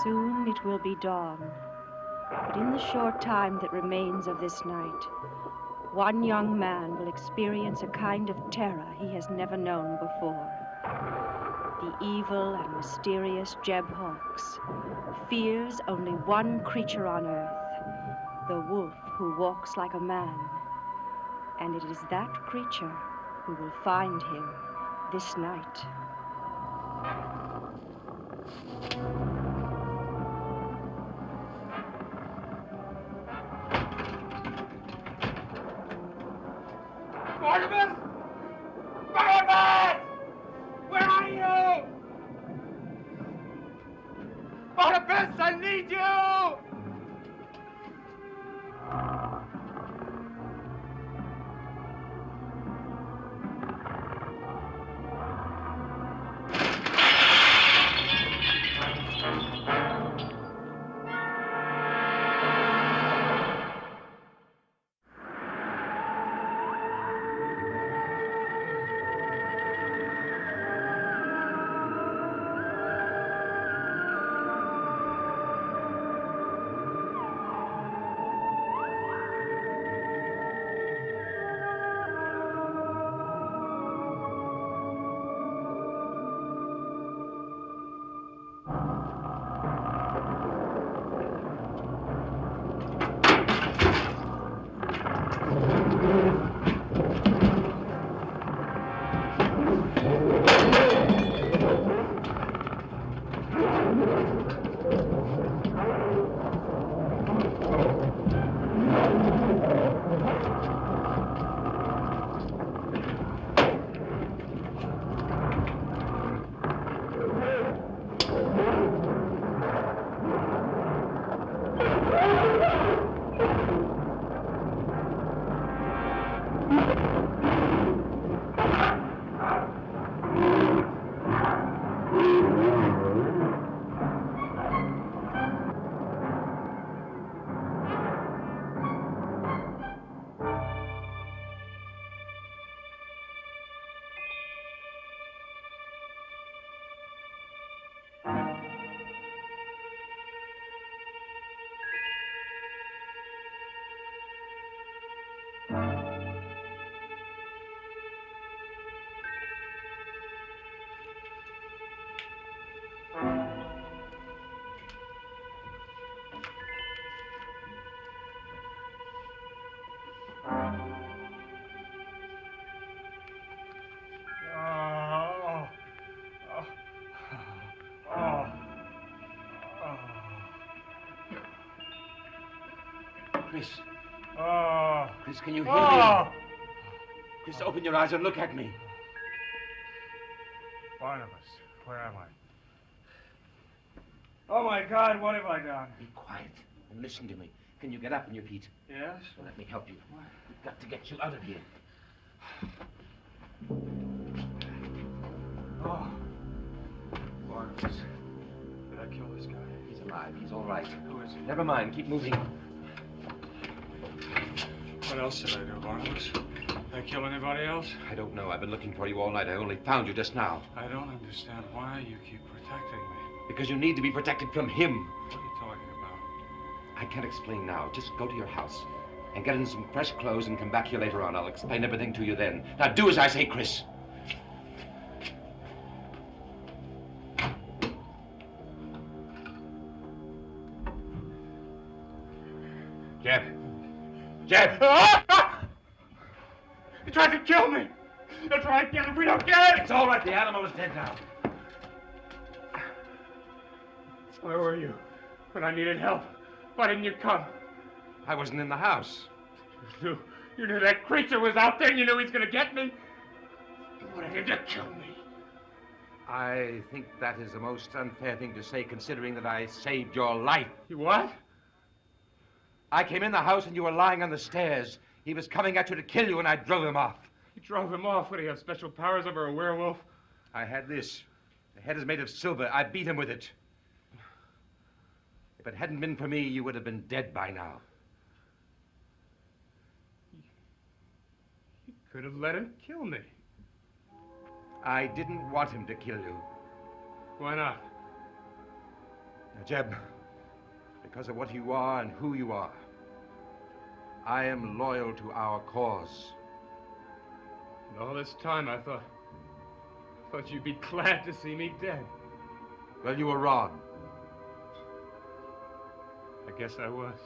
Soon it will be dawn, but in the short time that remains of this night, one young man will experience a kind of terror he has never known before. The evil and mysterious Jeb Hawks fears only one creature on earth, the wolf who walks like a man. And it is that creature who will find him this night. Barnabas! Barnabas! Where are you? Barnabas, I need you! Chris. Chris, can you hear me? Chris, open your eyes and look at me. Barnabas, where am I? Oh, my God, what have I done? Be quiet and listen to me. Can you get up on your feet? Yes? Well, let me help you. I've got to get you out of here. Oh. Barnabas, did I kill this guy? He's alive. He's all right. Who is he? Never mind. Keep moving. What else did I do, Barnabas? Did I kill anybody else? I don't know. I've been looking for you all night. I only found you just now. I don't understand why you keep protecting me. Because you need to be protected from him. What are you talking about? I can't explain now. Just go to your house and get in some fresh clothes and come back here later on. I'll explain everything to you then. Now do as I say, Chris. Jeb. Jeb! He tried to kill me! He'll try again if we don't get it! It's all right. The animal is dead now. Where were you when I needed help? Why didn't you come? I wasn't in the house. You knew that creature was out there and you knew he was going to get me? You wanted him to kill me. I think that is the most unfair thing to say, considering that I saved your life. You what? I came in the house and you were lying on the stairs. He was coming at you to kill you and I drove him off. You drove him off? What, do you have special powers over a werewolf? I had this. The head is made of silver. I beat him with it. If it hadn't been for me, you would have been dead by now. You could have let him kill me. I didn't want him to kill you. Why not? Now, Jeb, because of what you are and who you are, I am loyal to our cause. And all this time I thought you'd be glad to see me dead. Well, you were wrong. I guess I was.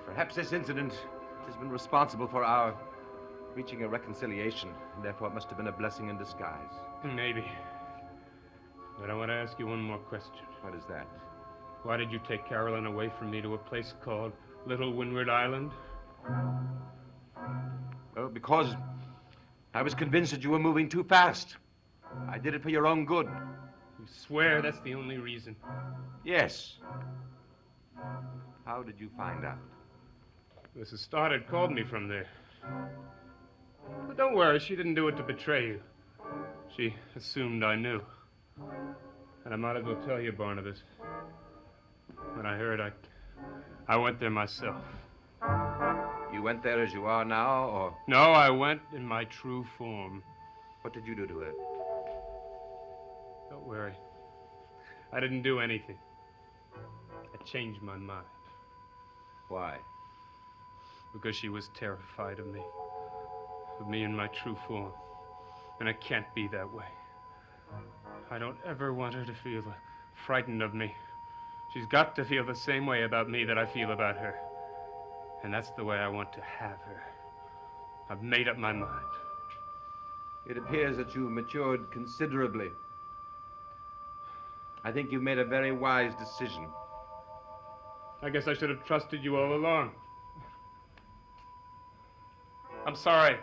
Perhaps this incident has been responsible for our reaching a reconciliation, and therefore it must have been a blessing in disguise. Maybe. But I want to ask you one more question. What is that? Why did you take Carolyn away from me to a place called Little Windward Island? Well, because I was convinced that you were moving too fast. I did it for your own good. You swear that's the only reason? Yes. How did you find out? Mrs. Stoddard called me from there. But don't worry, she didn't do it to betray you. She assumed I knew. And I might as well tell you, Barnabas. When I heard, I went there myself. You went there as you are now, or No, I went in my true form. what did you do to her? Don't worry. I didn't do anything. I changed my mind. Why? Because she was terrified of me in my true form. And it can't be that way. I don't ever want her to feel frightened of me. She's got to feel the same way about me that I feel about her. And that's the way I want to have her. I've made up my mind. It appears that you've matured considerably. I think you've made a very wise decision. I guess I should have trusted you all along. I'm sorry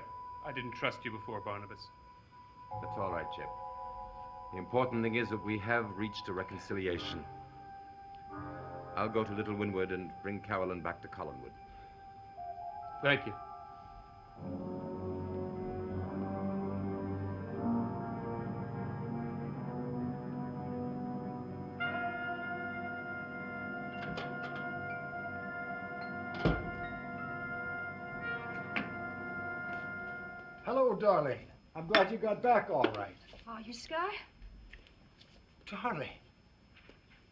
I didn't trust you before, Barnabas. That's all right, Chip. The important thing is that we have reached a reconciliation. I'll go to Little Windward and bring Carolyn back to Collinwood. Thank you. Hello, darling. I'm glad you got back all right. Are you, Sky? Darling,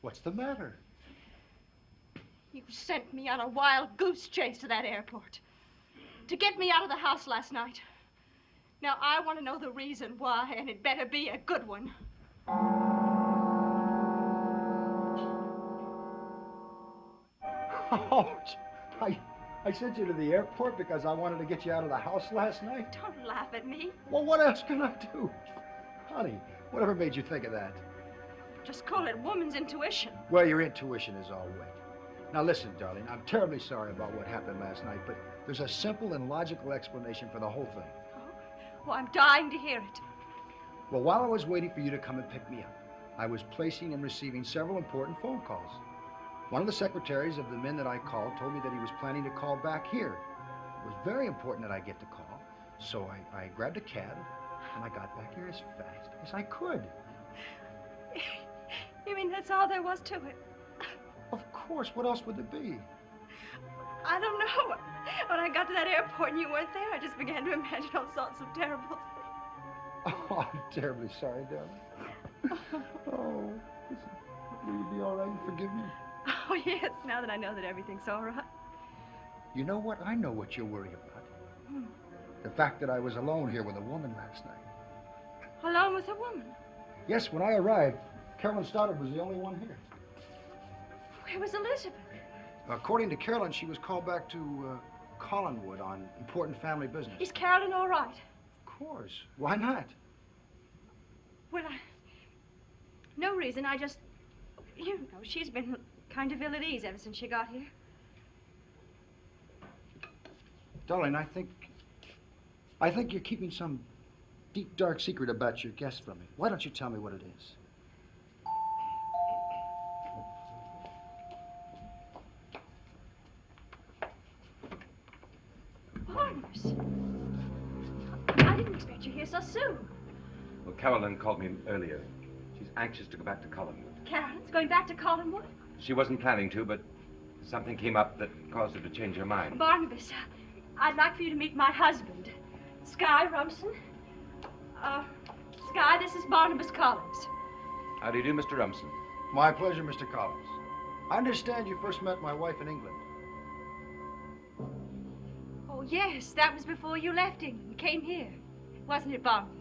what's the matter? You sent me on a wild goose chase to that airport to get me out of the house last night. Now, I want to know the reason why, and it better be a good one. Oh, I sent you to the airport because I wanted to get you out of the house last night. Don't laugh at me. Well, what else can I do? Honey, whatever made you think of that? Just call it woman's intuition. Well, your intuition is all wet. Now listen, darling, I'm terribly sorry about what happened last night, but there's a simple and logical explanation for the whole thing. Oh, well, I'm dying to hear it. Well, while I was waiting for you to come and pick me up, I was placing and receiving several important phone calls. One of the secretaries of the men that I called told me that he was planning to call back here. It was very important that I get the call, so I grabbed a cab and I got back here as fast as I could. You mean that's all there was to it? Of course, what else would it be? I don't know. When I got to that airport and you weren't there, I just began to imagine all sorts of terrible things. Oh, I'm terribly sorry, darling. Oh, listen, will you be all right and forgive me? Oh, yes, now that I know that everything's all right. You know what? I know what you're worried about. The fact that I was alone here with a woman last night. Alone with a woman? Yes, when I arrived, Carolyn Stoddard was the only one here. Where was Elizabeth? According to Carolyn, she was called back to Collinwood on important family business. Is Carolyn all right? Of course. Why not? Well, no reason. I just, you know, she's been kind of ill at ease ever since she got here. Darling, I think you're keeping some deep, dark secret about your guest from me. Why don't you tell me what it is? Barnabas, I didn't expect you here so soon. Well, Carolyn called me earlier. She's anxious to go back to Collinwood. Carolyn's going back to Collinwood? She wasn't planning to, but something came up that caused her to change her mind. Barnabas, I'd like for you to meet my husband, Sky Rumson. Sky, this is Barnabas Collins. How do you do, Mr. Rumson? My pleasure, Mr. Collins. I understand you first met my wife in England. Oh, yes, that was before you left England and came here. Wasn't it, Barnabas?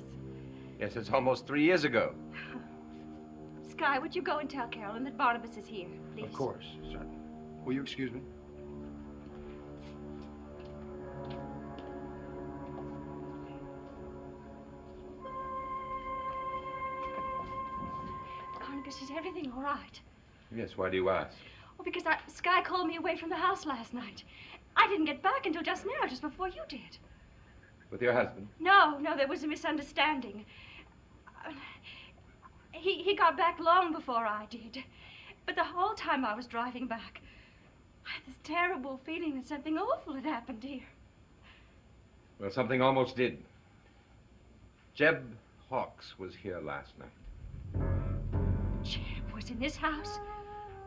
Yes, it's almost 3 years ago. Sky, would you go and tell Carolyn that Barnabas is here, please? Of course, certainly. Will you excuse me? Barnabas, is everything all right? Yes, why do you ask? Well, because Sky called me away from the house last night. I didn't get back until just now, just before you did. With your husband? No, there was a misunderstanding. He got back long before I did. But the whole time I was driving back, I had this terrible feeling that something awful had happened here. Well, something almost did. Jeb Hawks was here last night. Jeb was in this house?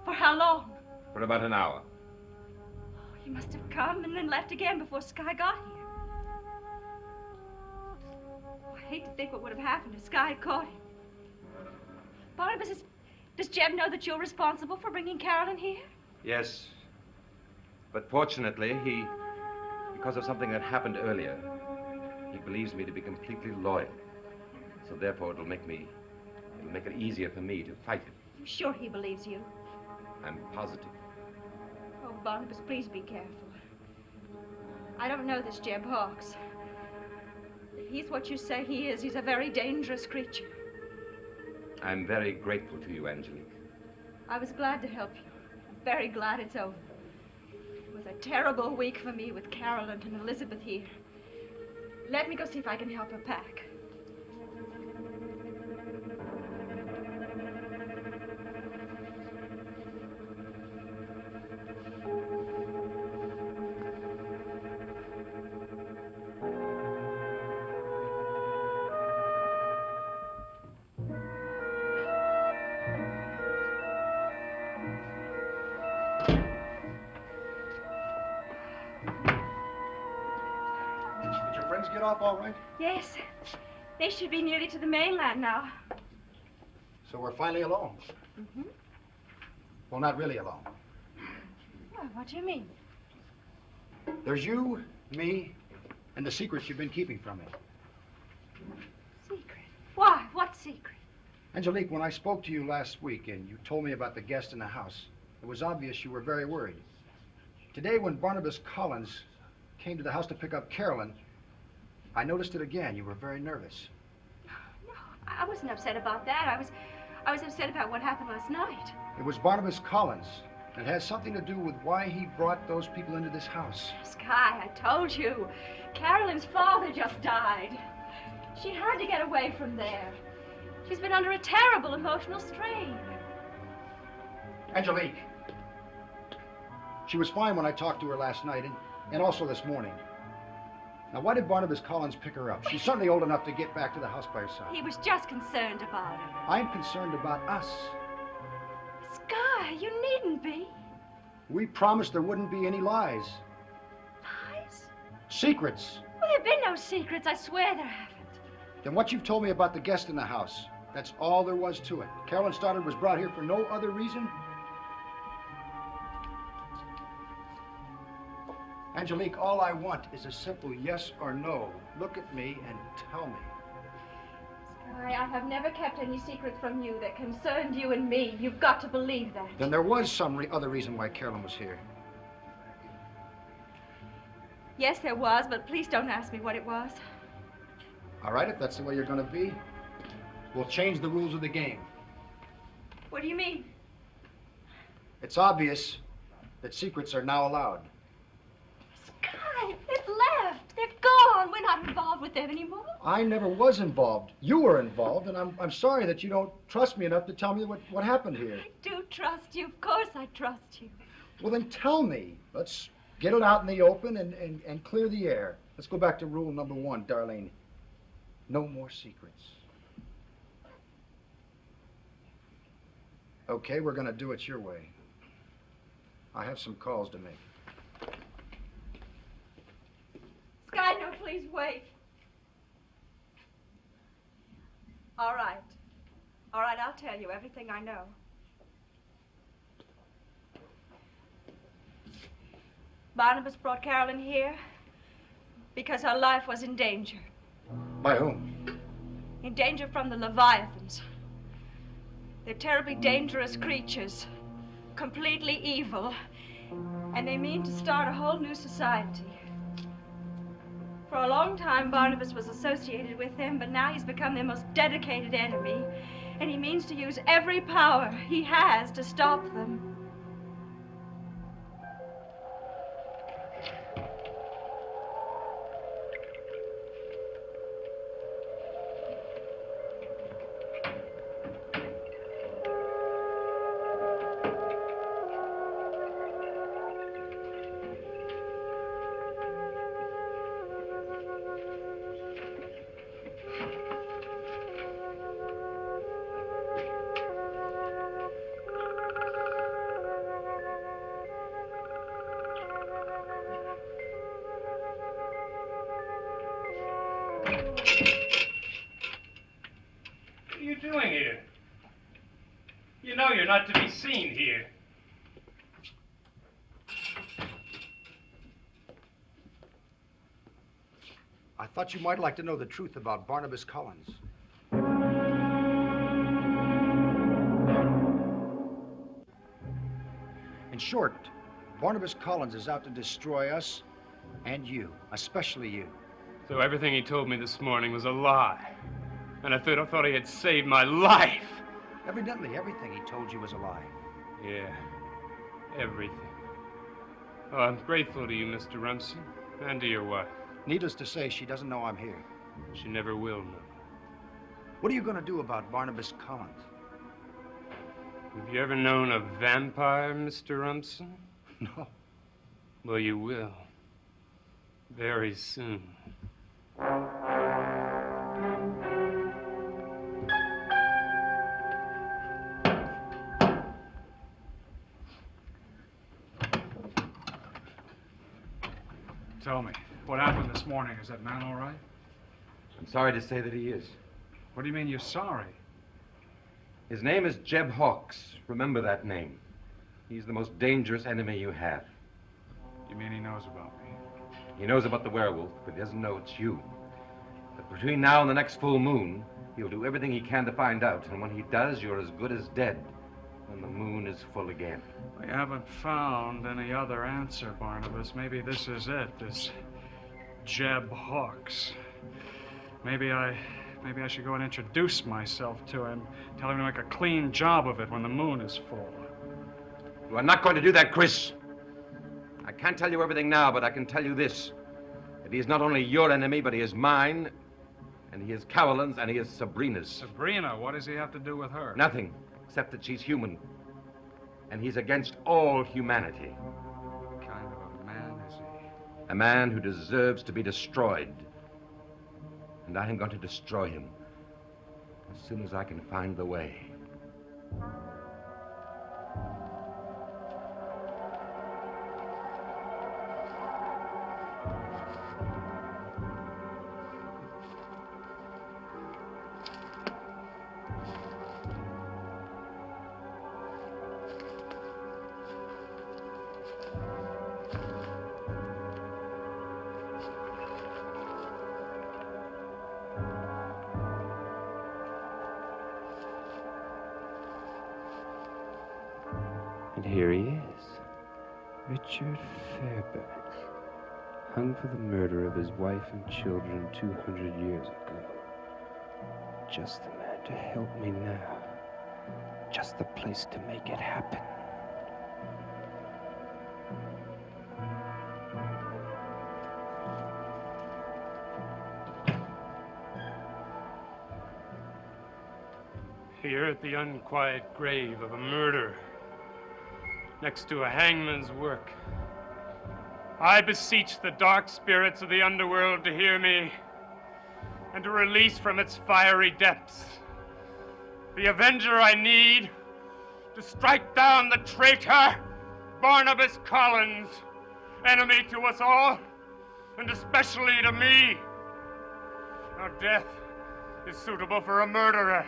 For how long? For about an hour. Oh, he must have come and then left again before Sky got here. Oh, I hate to think what would have happened if Sky had caught him. Barnabas, does Jeb know that you're responsible for bringing Carolyn here? Yes. But fortunately, because of something that happened earlier, he believes me to be completely loyal. So therefore, it'll make it easier for me to fight it. I'm sure he believes you. I'm positive. Oh, Barnabas, please be careful. I don't know this Jeb Hawks. If he's what you say he is, he's a very dangerous creature. I'm very grateful to you, Angelique. I was glad to help you. I'm very glad it's over. It was a terrible week for me with Carolyn and Elizabeth here. Let me go see if I can help her pack. Get off all right? Yes. They should be nearly to the mainland now. So we're finally alone? Mm-hmm. Well, not really alone. Well, what do you mean? There's you, me, and the secrets you've been keeping from me. Secret? Why? What secret? Angelique, when I spoke to you last week and you told me about the guest in the house, it was obvious you were very worried. Today, when Barnabas Collins came to the house to pick up Carolyn, I noticed it again. You were very nervous. No, I wasn't upset about that. I was upset about what happened last night. It was Barnabas Collins. It has something to do with why he brought those people into this house. Sky, I told you. Carolyn's father just died. She had to get away from there. She's been under a terrible emotional strain. Angelique. She was fine when I talked to her last night and also this morning. Now, why did Barnabas Collins pick her up? She's certainly old enough to get back to the house by herself. He was just concerned about her. I'm concerned about us. Sky, you needn't be. We promised there wouldn't be any lies. Lies? Secrets. Well, there have been no secrets. I swear there haven't. Then what you've told me about the guest in the house, that's all there was to it. Carolyn Stoddard was brought here for no other reason? Angelique, all I want is a simple yes or no. Look at me and tell me. Sky, I have never kept any secrets from you that concerned you and me. You've got to believe that. Then there was some other reason why Carolyn was here. Yes, there was, but please don't ask me what it was. All right, if that's the way you're going to be, we'll change the rules of the game. What do you mean? It's obvious that secrets are now allowed. Sky, they've left. They're gone. We're not involved with them anymore. I never was involved. You were involved, and I'm sorry that you don't trust me enough to tell me what happened here. I do trust you. Of course I trust you. Well, then tell me. Let's get it out in the open and clear the air. Let's go back to rule number 1, Darlene. No more secrets. Okay, we're going to do it your way. I have some calls to make. Sky, no, please wait. All right. All right, I'll tell you everything I know. Barnabas brought Carolyn here because her life was in danger. By whom? In danger from the Leviathans. They're terribly dangerous creatures, completely evil, and they mean to start a whole new society. For a long time, Barnabas was associated with them, but now he's become their most dedicated enemy, and he means to use every power he has to stop them. What are you doing here? You know you're not to be seen here. I thought you might like to know the truth about Barnabas Collins. In short, Barnabas Collins is out to destroy us and you, especially you. So everything he told me this morning was a lie. And I thought he had saved my life. Evidently, everything he told you was a lie. Yeah, everything. Oh, I'm grateful to you, Mr. Rumson, and to your wife. Needless to say, she doesn't know I'm here. She never will know. What are you going to do about Barnabas Collins? Have you ever known a vampire, Mr. Rumson? No. Well, you will. Very soon. Tell me, what happened this morning? Is that man all right? I'm sorry to say that he is. What do you mean you're sorry? His name is Jeb Hawks. Remember that name. He's the most dangerous enemy you have. You mean he knows about me? He knows about the werewolf, but he doesn't know it's you. But between now and the next full moon, he'll do everything he can to find out. And when he does, you're as good as dead when the moon is full again. We haven't found any other answer, Barnabas. Maybe this is it, this Jeb Hawks. Maybe I should go and introduce myself to him, tell him to make a clean job of it when the moon is full. You are not going to do that, Chris. I can't tell you everything now, but I can tell you this. That he is not only your enemy, but he is mine, and he is Carolyn's, and he is Sabrina's. Sabrina, what does he have to do with her? Nothing, except that she's human. And he's against all humanity. What kind of a man is he? A man who deserves to be destroyed. And I am going to destroy him as soon as I can find the way. And here he is, Richard Fairbanks, hung for the murder of his wife and children 200 years ago. Just the man to help me now. Just the place to make it happen. Here at the unquiet grave of a murderer, next to a hangman's work, I beseech the dark spirits of the underworld to hear me and to release from its fiery depths the avenger I need to strike down the traitor Barnabas Collins, enemy to us all, and especially to me. Now death is suitable for a murderer.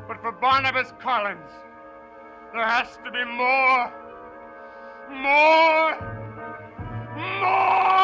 But for Barnabas Collins, there has to be more. More! More!